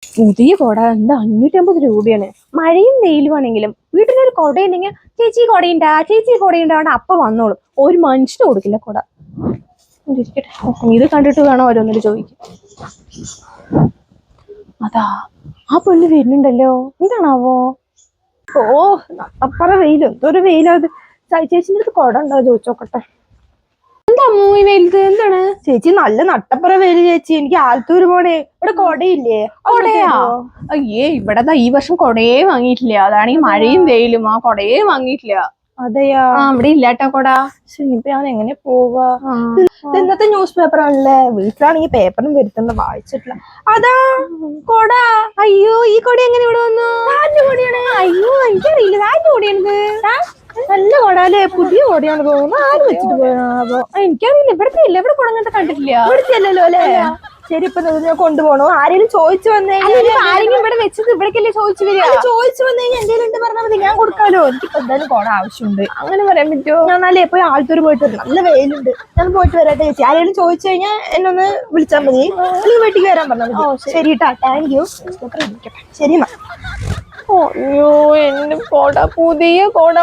പുതിയ കുട എന്താ 550 രൂപയാണ്. മഴയും വെയിലും ആണെങ്കിലും വീട്ടിലൊരു കുടയുണ്ടെങ്കിൽ ചേച്ചി കുടയുണ്ടാ ചേച്ചി കുടയുണ്ടാവണ്ട അപ്പൊ വന്നോളും. ഒരു മനുഷ്യന് കൊടുക്കില്ല കുട. ഇത് കണ്ടിട്ട് വേണം ഓരോന്നിട്ട് ചോദിക്കും. അതാ ആ പെണ്ണ് വരുന്നുണ്ടല്ലോ, എന്താണാവോ? ഓ നട്ടപ്പറ വെയിലും എന്തൊരു വെയിലാ അത്. ചേച്ചിന്റെ അടുത്ത് കുട ഉണ്ടോ ചോദിച്ചോക്കട്ടെ. എന്താ മൂവി വെയിലത്ത് എന്താണ് ചേച്ചി? നല്ല നട്ടപ്പുറ വെയില് ചേച്ചി. എനിക്ക് ആലത്തൂര് പോണേ. ഇവിടെ കൊടയില്ലേ? കൊടയാ? അയ്യേ ഇവിടെ ഈ വർഷം കൊടയേ വാങ്ങിയിട്ടില്ല. അതാണ് ഈ മഴയും വെയിലും ആ കൊടയേ വാങ്ങിയിട്ടില്ല. അതെയാ? ഇവിടെ ഇല്ലാട്ടോ കൊട. ഇനിയിപ്പോ ഞാൻ എങ്ങനെ പോവാ? ഇന്നത്തെ ന്യൂസ് പേപ്പർ ആണല്ലേ. വീട്ടിലാണെങ്കിൽ പേപ്പറും വരുത്തുന്ന വായിച്ചിട്ടില്ല. അതാ കൊട. അയ്യോ ഈ കൊട എങ്ങനെ ഇവിടെ വന്നു? കൊടയാണ്. അയ്യോ എനിക്കറിയില്ല. ആരുടെ കൊടയാണിത്? നല്ല കൊടല്ലേ? പുതിയ കൊടയാണ് തോന്നുന്നു. ആര് വെച്ചിട്ട് പോയോ? എനിക്കറിയില്ല. ഇവിടത്തെ ഇല്ല. ഇവിടെ കൊടങ്ങത്തെ കണ്ടിട്ടില്ല. ഇവിടുത്തെ അല്ലല്ലോ അല്ലേ? ശരി, ഇപ്പൊ ഞാൻ കൊണ്ടുപോകണോ? ആരെങ്കിലും ചോദിച്ചു വന്നു ആരെങ്കിലും ഇവിടെ വെച്ചത് ഇവിടേക്കല്ലേ ചോദിച്ചു വരിക? ചോദിച്ചു വന്നു കഴിഞ്ഞാൽ എന്റെ ഉണ്ട് പറഞ്ഞാൽ മതി, ഞാൻ കൊടുക്കാലോ. എനിക്കിപ്പോ എന്തായാലും കൊട ആവശ്യമുണ്ട്. അങ്ങനെ പറയാൻ പറ്റുമോ? ഞാൻ നാളെ പോയി ആലത്തൂർ പോയിട്ട് വരും. നല്ല വെയിലുണ്ട്. ഞാൻ പോയിട്ട് വരട്ടെ ചേച്ചി. ആരെങ്കിലും ചോദിച്ചു കഴിഞ്ഞാൽ എന്നെ ഒന്ന് വിളിച്ചാൽ മതി, അല്ലെങ്കിൽ വീട്ടിൽ വരാൻ പറഞ്ഞാൽ മതി. ശരി ട്ടാ, താങ്ക് യു. ശരി എന്നാ. അയ്യോ എന്റെ കൊട, പുതിയ കൊട.